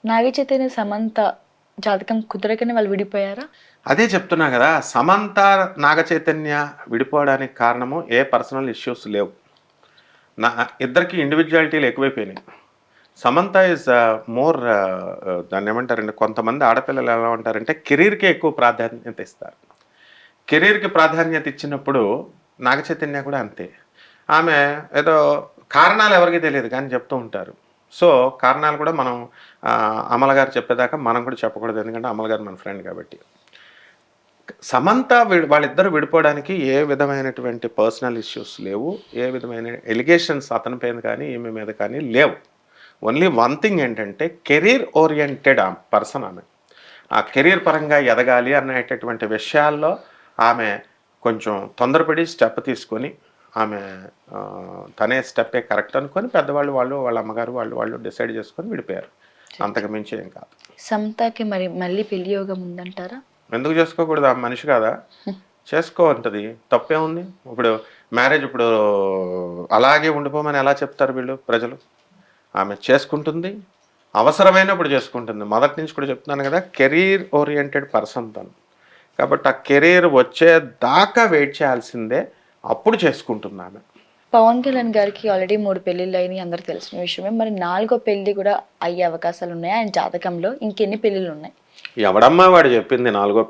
నాగ చైతన్య, సమంత జాతకం కుదరకనే వాళ్ళు విడిపోయారా? అదే చెప్తున్నా కదా, సమంత నాగ చైతన్య విడిపోవడానికి కారణము ఏ పర్సనల్ ఇష్యూస్ లేవు. నా ఇద్దరికి ఇండివిజువాలిటీలు ఎక్కువైపోయినాయి. సమంత ఈజ్ మోర్, దాన్ని ఏమంటారంటే, కొంతమంది ఆడపిల్లలు ఎలా ఉంటారంటే కెరీర్కే ఎక్కువ ప్రాధాన్యత ఇస్తారు. కెరీర్కి ప్రాధాన్యత ఇచ్చినప్పుడు నాగ చైతన్య కూడా అంతే. ఆమె ఏదో కారణాలు ఎవరికి తెలియదు కానీ చెప్తూ ఉంటారు. సో కారణాలు కూడా మనం అమల గారు చెప్పేదాకా మనం కూడా చెప్పకూడదు, ఎందుకంటే అమల గారు మన ఫ్రెండ్ కాబట్టి. సమంత వాళ్ళిద్దరు విడిపోవడానికి ఏ విధమైనటువంటి పర్సనల్ ఇష్యూస్ లేవు, ఏ విధమైన ఎలిగేషన్స్ అతని పైన కానీ ఈమె మీద కానీ లేవు. ఓన్లీ వన్ థింగ్ ఏంటంటే, కెరీర్ ఓరియంటెడ్ పర్సన్ ఆమె. ఆ కెరీర్ పరంగా ఎదగాలి అనేటటువంటి విషయాల్లో ఆమె కొంచెం తొందరపడి స్టెప్ తీసుకొని, ఆమె తనే స్టెప్పే కరెక్ట్ అనుకొని పెద్దవాళ్ళు వాళ్ళ అమ్మగారు వాళ్ళు డిసైడ్ చేసుకొని విడిపోయారు. అంతకు మించి ఏం కాదు. సమంతకి మరి మళ్ళీ పెళ్లి యోగం ఉందంటారా? ఎందుకు చేసుకోకూడదు? ఆ మనిషి కాదా? చేసుకో అంటది, తప్పే ఉంది. ఇప్పుడు మ్యారేజ్ ఇప్పుడు అలాగే ఉండిపోమని ఎలా చెప్తారు వీళ్ళు ప్రజలు? ఆమె చేసుకుంటుంది, అవసరమైనప్పుడు చేసుకుంటుంది. మొదటి నుంచి కూడా చెప్తున్నాను కదా, కెరీర్ ఓరియంటెడ్ పర్సన్ తను. కాబట్టి ఆ కెరీర్ వచ్చేదాకా వెయిట్ చేయాల్సిందే, అప్పుడు చేసుకుంటుంది ఆమె. పవన్ కళ్యాణ్ గారికి ఆల్రెడీ 3 పెళ్లిళ్ళు అయినాయి, అందరికి తెలిసిన విషయమే. మరి 4వ పెళ్లి కూడా అయ్యే అవకాశాలు ఉన్నాయా ఆయన జాతకంలో? ఇంకెన్ని పెళ్లిళ్ళు ఉన్నాయి? ఎవడమ్మా వాడు చెప్పింది నాలుగో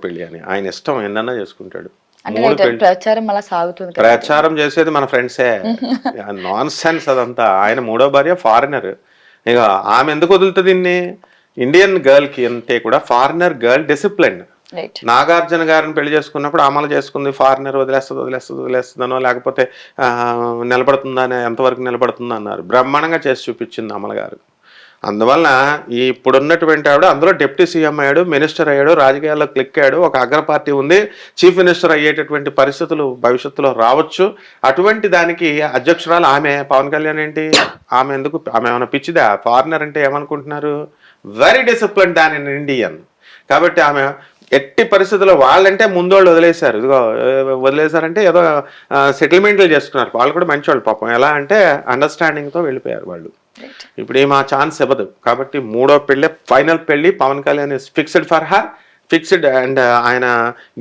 పెళ్లి అని? ఆయన ఇష్టం, ఎన్నన్నా చేసుకుంటాడు. అంటే 3 పెళ్లి ప్రచారం అలా సాగుతుంది కదా. ప్రచారం చేసేది మన ఫ్రెండ్సే. నాన్ సెన్స్ అదంతా. ఆయన 3వ భార్య ఫారినర్. ఇక ఆమె ఎందుకు వదులుతుంది ఇన్ని? ఇండియన్ గర్ల్కి అంతే కూడా ఫారినర్ గర్ల్ డిసిప్లిన్. నాగార్జున గారిని పెళ్లి చేసుకున్నప్పుడు అమలు చేసుకుంది, ఫారినర్ వదిలేస్తుందనో లేకపోతే నిలబడుతుందా అని, ఎంతవరకు నిలబడుతుందా అన్నారు. బ్రహ్మాండంగా చేసి చూపించింది అమల గారు. అందువలన ఇప్పుడున్నటువంటి ఆవిడ అందులో డిప్యూటీ సీఎం అయ్యాడు, మినిస్టర్ అయ్యాడు, రాజకీయాల్లో క్లిక్ అయ్యాడు, ఒక అగ్ర పార్టీ ఉంది, చీఫ్ మినిస్టర్ అయ్యేటటువంటి పరిస్థితులు భవిష్యత్తులో రావచ్చు. అటువంటి దానికి అధ్యక్షురాలు ఆమె. పవన్ కళ్యాణ్ ఏంటి? ఆమె ఎందుకు? ఆమె ఏమైనా పిచ్చిదా? ఫారినర్ అంటే ఏమనుకుంటున్నారు? Very discipline than in Indian. కాబట్టి ఆమె ఎట్టి పరిస్థితుల్లో వాళ్ళంటే ముందోళ్ళు వదిలేశారు. ఇదిగో వదిలేశారంటే ఏదో సెటిల్మెంట్లు చేసుకున్నారు. వాళ్ళు కూడా మంచివాళ్ళు పాపం. ఎలా అంటే అండర్స్టాండింగ్తో వెళ్ళిపోయారు వాళ్ళు. ఇప్పుడు ఏం ఆ ఛాన్స్ ఇవ్వదు. కాబట్టి 3వ పెళ్ళి, ఫైనల్ పెళ్ళి. Pawan Kalyan is fixed for her, fixed. And ఆయన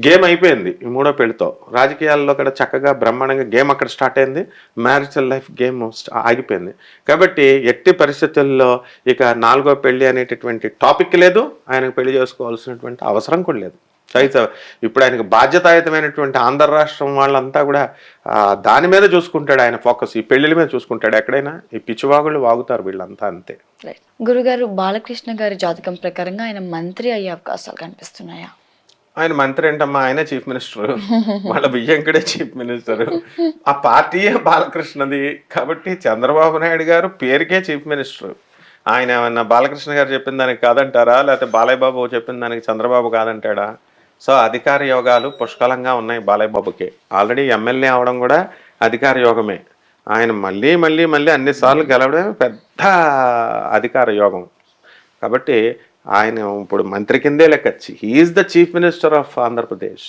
గేమ్ అయిపోయింది ఈ 3వ పెళ్లితో. రాజకీయాల్లో కూడా చక్కగా బ్రహ్మాండంగా గేమ్ అక్కడ స్టార్ట్ అయింది. మ్యారిటల్ లైఫ్ గేమ్ ఆగిపోయింది. కాబట్టి ఎట్టి పరిస్థితుల్లో ఇక 4వ పెళ్లి అనేటటువంటి టాపిక్ లేదు, ఆయనకు పెళ్లి చేసుకోవాల్సినటువంటి అవసరం కూడా లేదు. అయితే ఇప్పుడు ఆయనకు బాధ్యతాయుతమైనటువంటి ఆంధ్ర రాష్ట్రం వాళ్ళంతా కూడా దాని మీద చూసుకుంటాడు ఆయన ఫోకస్. ఈ పెళ్లిల మీద చూసుకుంటాడు. ఎక్కడైనా ఈ పిచ్చివాగుళ్ళు వాగుతారు వీళ్ళంతా, అంతే. గురుగారు, బాలకృష్ణ గారి జాతకం ప్రకారంగా ఆయన మంత్రి అయ్యే అవకాశాలు కనిపిస్తున్నాయా? ఆయన మంత్రి ఏంటమ్మా, ఆయనే చీఫ్ మినిస్టర్. వాళ్ళ బియ్యంకడే చీఫ్ మినిస్టర్. ఆ పార్టీయే బాలకృష్ణది. కాబట్టి చంద్రబాబు నాయుడు గారు పేరుకే చీఫ్ మినిస్టర్. ఆయన ఏమన్నా బాలకృష్ణ గారు చెప్పిన దానికి కాదంటారా, లేకపోతే బాలయ్య బాబు చెప్పిన దానికి చంద్రబాబు కాదంటాడా? సో అధికార యోగాలు పుష్కలంగా ఉన్నాయి బాలయ్య బాబుకి. ఆల్రెడీ ఎమ్మెల్యే అవడం కూడా అధికార యోగమే. ఆయన మళ్ళీ మళ్ళీ మళ్ళీ అన్నిసార్లు గెలవడమే పెద్ద అధికార యోగం. కాబట్టి ఆయన ఇప్పుడు మంత్రి కిందే లెక్కచ్చి he's the chief minister of Andhra Pradesh.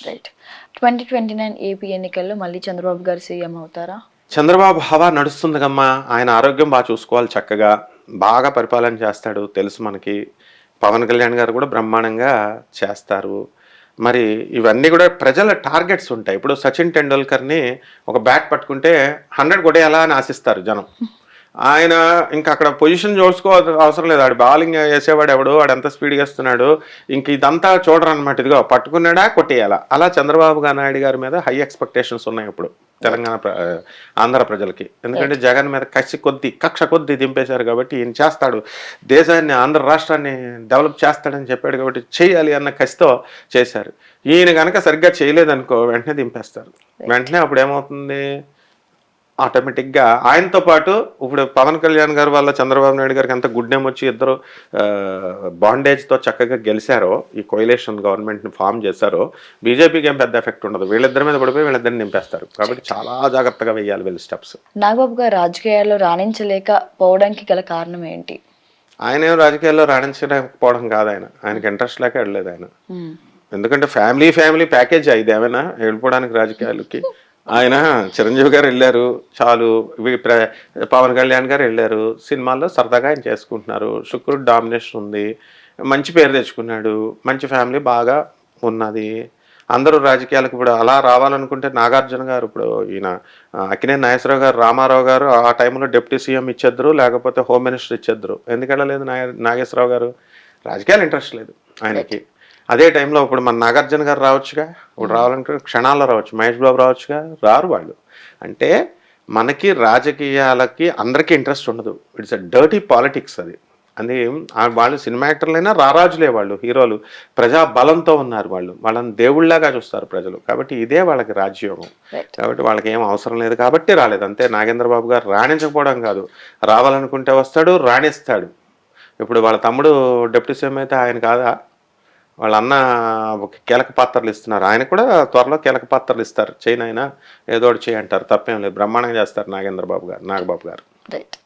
2029 AP ఎన్నికల్లో మళ్ళీ చంద్రబాబు గారు సీఎం అవుతారా? చంద్రబాబు హవా నడుస్తుంది కమ్మా. ఆయన ఆరోగ్యం బాగా చూసుకోవాలి, చక్కగా బాగా పరిపాలన చేస్తాడు తెలుసు మనకి. పవన్ కళ్యాణ్ గారు కూడా బ్రహ్మాండంగా చేస్తారు. మరి ఇవన్నీ కూడా ప్రజల టార్గెట్స్ ఉంటాయి. ఇప్పుడు సచిన్ టెండూల్కర్ని ఒక బ్యాట్ పట్టుకుంటే 100 కొట్టేయాలా అని ఆశిస్తారు జనం. ఆయన ఇంకా అక్కడ పొజిషన్ అవసరం లేదు. ఆడు బౌలింగ్ వేసేవాడు ఎవడు, వాడు ఎంత స్పీడ్గా వేస్తున్నాడు, ఇంక ఇదంతా చూడరు అనమాట. ఇదిగో పట్టుకున్నాడా కొట్టేయాలా. అలా చంద్రబాబు నాయుడు గారి మీద హై ఎక్స్పెక్టేషన్స్ ఉన్నాయి ఇప్పుడు తెలంగాణ ఆంధ్ర ప్రజలకి. ఎందుకంటే జగన్ మీద కక్ష కొద్ది దింపేశారు కాబట్టి ఈయన చేస్తాడు, దేశాన్ని ఆంధ్ర రాష్ట్రాన్ని డెవలప్ చేస్తాడని చెప్పాడు కాబట్టి చేయాలి అన్న కసితో చేశారు. ఈయన కనుక సరిగ్గా చేయలేదనుకో వెంటనే దింపేస్తారు. వెంటనే అప్పుడు ఏమవుతుంది, ఆటోమేటిక్గా ఆయనతో పాటు ఇప్పుడు పవన్ కళ్యాణ్ గారు వల్ల చంద్రబాబు నాయుడు గారికి ఎంత గుడ్ నేమ్ వచ్చి ఇద్దరు బాండేజ్తో చక్కగా గెలిచారో, ఈ కోయిలేషన్ గవర్నమెంట్ని ఫామ్ చేశారో, బీజేపీకి ఏం పెద్ద ఎఫెక్ట్ ఉండదు. వీళ్ళిద్దరి మీద పడిపోయి వీళ్ళిద్దరిని నింపేస్తారు. కాబట్టి చాలా జాగ్రత్తగా వేయాలి వీళ్ళు స్టెప్స్. నాగబాబు గారు రాజకీయాల్లో రాణించలేకపోవడానికి గల కారణం ఏంటి? ఆయన ఏం రాజకీయాల్లో రాణించలేకపోవడం కాదు, ఆయనకి ఇంట్రెస్ట్ లేక వెళ్ళలేదు ఆయన. ఎందుకంటే ఫ్యామిలీ ప్యాకేజ్ ఇది ఏమైనా వెళ్ళిపోవడానికి రాజకీయాలకి. ఆయన చిరంజీవి గారు వెళ్ళారు చాలు, పవన్ కళ్యాణ్ గారు వెళ్ళారు, సినిమాల్లో సరదాగా ఆయన చేసుకుంటున్నారు, శుక్రుడు డామినేషన్ ఉంది, మంచి పేరు తెచ్చుకున్నాడు, మంచి ఫ్యామిలీ బాగా ఉన్నది. అందరూ రాజకీయాలకు ఇప్పుడు అలా రావాలనుకుంటే నాగార్జున గారు, ఇప్పుడు ఈయన అక్కినేని నాగేశ్వరరావు గారు, రామారావు గారు ఆ టైంలో డిప్యూటీ సీఎం ఇచ్చేద్దరు, లేకపోతే హోమ్ మినిస్టర్ ఇచ్చేద్దరు. ఎందుకు వెళ్ళలేదు నాగేశ్వరరావు గారు? రాజకీయాలు ఇంట్రెస్ట్ లేదు ఆయనకి. అదే టైంలో ఇప్పుడు మన నాగార్జున గారు రావచ్చుగా, ఇప్పుడు రావాలంటే క్షణాల్లో రావచ్చు, మహేష్ బాబు రావచ్చుగా, రారు వాళ్ళు. అంటే మనకి రాజకీయాలకి అందరికీ ఇంట్రెస్ట్ ఉండదు. ఇట్స్ అ డర్టీ పాలిటిక్స్ అది. అది వాళ్ళు సినిమా యాక్టర్లైనా రారాజులే, వాళ్ళు హీరోలు ప్రజా బలంతో ఉన్నారు, వాళ్ళని దేవుళ్ళలాగా చూస్తారు ప్రజలు. కాబట్టి ఇదే వాళ్ళకి రాజ్యోగం. కాబట్టి వాళ్ళకి ఏం అవసరం లేదు కాబట్టి రాలేదు అంతే. నాగేంద్ర బాబు గారు రాణించకపోవడం కాదు, రావాలనుకుంటే వస్తాడు, రాణిస్తాడు. ఇప్పుడు వాళ్ళ తమ్ముడు డిప్యూటీ సీఎం అయితే ఆయన కాదా? వాళ్ళ అన్న కీలక పాత్రలు ఇస్తున్నారు, ఆయన కూడా త్వరలో కీలక పాత్రలు ఇస్తారు. చేయను ఆయన ఏదో ఒకటి చేయి అంటారు, తప్పేం లేదు, బ్రహ్మాండంగా చేస్తారు నాగబాబు గారు. రైట్.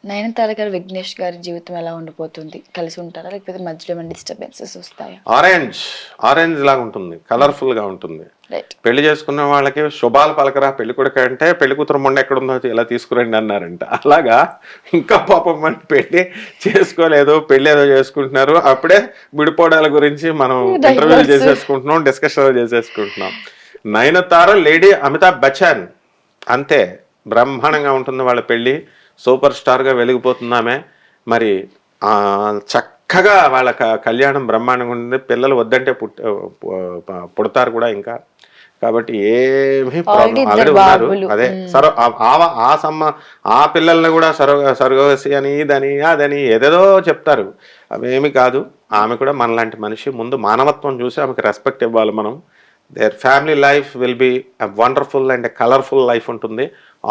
నయనతార గారు విఘ్నేష్ గారి జీవితం ఎలా ఉండిపోతుంది? కలిసి ఉంటారా, లేకపోతే మధ్యలో ఏమైనా డిస్టర్బెన్సెస్ వస్తాయా? ఆరెంజ్ లాగా ఉంటుంది, కలర్ఫుల్ గా ఉంటుంది. రైట్. పెళ్లి చేసుకున్న వాళ్ళకి శుభాలు పలకరా పెళ్లి కొడుకు అంటే, పెళ్లి కూతురు మొండ ఎక్కడుందో ఇలా తీసుకురండి అన్నారంట. అలాగా ఇంకా పాపం మన పెళ్లి చేసుకోలేదు, పెళ్లి ఏదో చేసుకుంటున్నారు, అప్పుడే విడిపోవడాల గురించి మనం ఇంటర్వ్యూలు చేసేసుకుంటున్నాం, డిస్కషన్ చేసేసుకుంటున్నాం. నయనతార లేడీ అమితాబ్ బచ్చన్ అంతే, బ్రహ్మాండంగా ఉంటుంది వాళ్ళ పెళ్లి, సూపర్ స్టార్గా వెలిగిపోతున్నామే. మరి చక్కగా వాళ్ళ కళ్యాణం బ్రహ్మాండంగా ఉంటుంది, పిల్లలు వద్దంటే పుడతారు కూడా ఇంకా. కాబట్టి ఏమీ ప్రాబ్లం, ఆల్రెడీ ఉన్నారు. అదే ఆ పిల్లల్ని కూడా సర్గవసి అని అదని ఏదేదో చెప్తారు, అవేమి కాదు. ఆమె కూడా మనలాంటి మనిషి, ముందు మానవత్వం చూసి ఆమెకు రెస్పెక్ట్ ఇవ్వాలి మనం. Their family life will be wonderful and colourful life ఉంటుంది.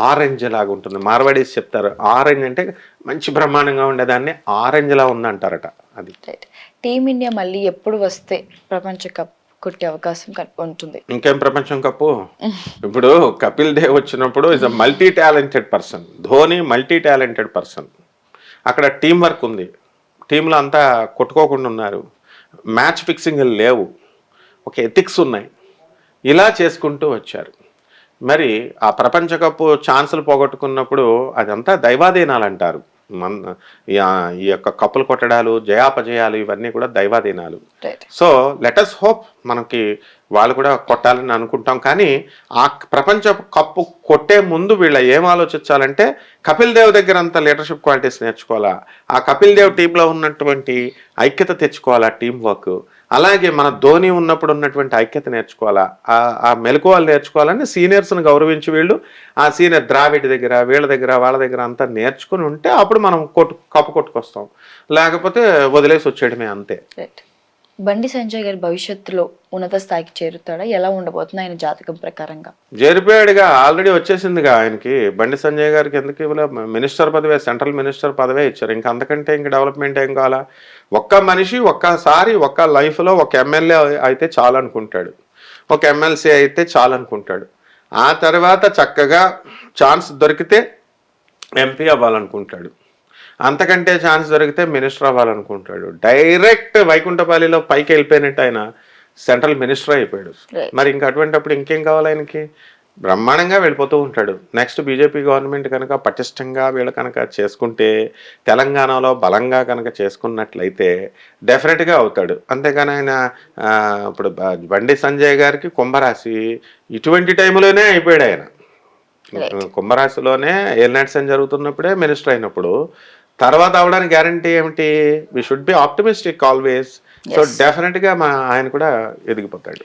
ఆరెంజ్ లాగా ఉంటుంది, మార్వాడీస్ చెప్తారు, ఆరెంజ్ అంటే మంచి బ్రహ్మాండంగా ఉండేదాన్ని ఆరెంజ్ లా ఉందంటారట. అది టీమిండియా మళ్ళీ ఎప్పుడు వస్తే ప్రపంచ కప్ కొట్టే అవకాశం ఉంటుంది? ఇంకేం ప్రపంచం కప్పు, ఇప్పుడు కపిల్ దేవ్ వచ్చినప్పుడు is a multi talented person, Dhoni multi talented person. అక్కడ టీం వర్క్ ఉంది, టీంలో అంతా కొట్టుకోకుండా ఉన్నారు, మ్యాచ్ ఫిక్సింగ్ లేవు, ఒక ఎథిక్స్ ఉన్నాయి, ఇలా చేసుకుంటూ వచ్చారు. మరి ఆ ప్రపంచ కప్పు ఛాన్సులు పోగొట్టుకున్నప్పుడు అదంతా దైవాధీనాలు అంటారు. ఈ యొక్క కప్పులు కొట్టడాలు, జయాపజయాలు ఇవన్నీ కూడా దైవాధీనాలు. సో లెటస్ హోప్ మనకి వాళ్ళు కూడా కొట్టాలని అనుకుంటాం. కానీ ఆ ప్రపంచ కప్పు కొట్టే ముందు వీళ్ళ ఏం ఆలోచించాలంటే, కపిల్ దేవ్ దగ్గర అంత లీడర్షిప్ క్వాలిటీస్ నేర్చుకోవాలా, ఆ కపిల్ దేవ్ టీంలో ఉన్నటువంటి ఐక్యత తెచ్చుకోవాలా, టీం వర్క్. అలాగే మన ధోని ఉన్నప్పుడు ఉన్నటువంటి ఐక్యత నేర్చుకోవాలా, ఆ మెలకువలు నేర్చుకోవాలని సీనియర్స్ని గౌరవించి వీళ్ళు ఆ సీనియర్ ద్రావిడ్ దగ్గర, వీళ్ళ దగ్గర, వాళ్ళ దగ్గర అంతా నేర్చుకుని ఉంటే అప్పుడు మనం కప్పు కొట్టుకొస్తాం, లేకపోతే వదిలేసి వచ్చేయడమే అంతే. బండి సంజయ్ గారి భవిష్యత్తులో ఉన్నత స్థాయికి చేరుతాడా? ఎలా ఉండబోతుంది ఆయన జాతకం ప్రకారంగా? చేరిపోయాడుగా, ఆల్రెడీ వచ్చేసిందిగా ఆయనకి. బండి సంజయ్ గారికి ఎందుకు ఇవ్వలే? మినిస్టర్ పదవే, సెంట్రల్ మినిస్టర్ పదవే ఇచ్చారు. ఇంకా అంతకంటే ఇంకా డెవలప్మెంట్ ఏం కావాలా? ఒక్క మనిషి ఒక్కసారి ఒక్క లైఫ్లో ఒక ఎమ్మెల్యే అయితే చాలు అనుకుంటాడు, ఒక ఎమ్మెల్సీ అయితే చాలు అనుకుంటాడు. ఆ తర్వాత చక్కగా ఛాన్స్ దొరికితే ఎంపీ అవ్వాలనుకుంటాడు, అంతకంటే ఛాన్స్ దొరికితే మినిస్టర్ అవ్వాలనుకుంటాడు. డైరెక్ట్ వైకుంఠపాలిలో పైకి వెళ్ళిపోయినట్టు ఆయన సెంట్రల్ మినిస్టర్ అయిపోయాడు. మరి ఇంకా అటువంటిప్పుడు ఇంకేం కావాలి ఆయనకి? బ్రహ్మాండంగా వెళ్ళిపోతూ ఉంటాడు. నెక్స్ట్ బీజేపీ గవర్నమెంట్ కనుక పటిష్టంగా వీళ్ళు కనుక చేసుకుంటే, తెలంగాణలో బలంగా కనుక చేసుకున్నట్లయితే డెఫినెట్గా అవుతాడు. అంతేగాని ఆయన ఇప్పుడు బండి సంజయ్ గారికి కుంభరాశి, ఇటువంటి టైంలోనే అయిపోయాడు ఆయన. కుంభరాశిలోనే ఏలినాటి శని జరుగుతున్నప్పుడే మినిస్టర్ అయినప్పుడు, తర్వాత అవడానికి గ్యారంటీ ఏమిటి? We should be optimistic always. So డెఫినెట్గా ఆయన కూడా ఎదిగిపోతాడు.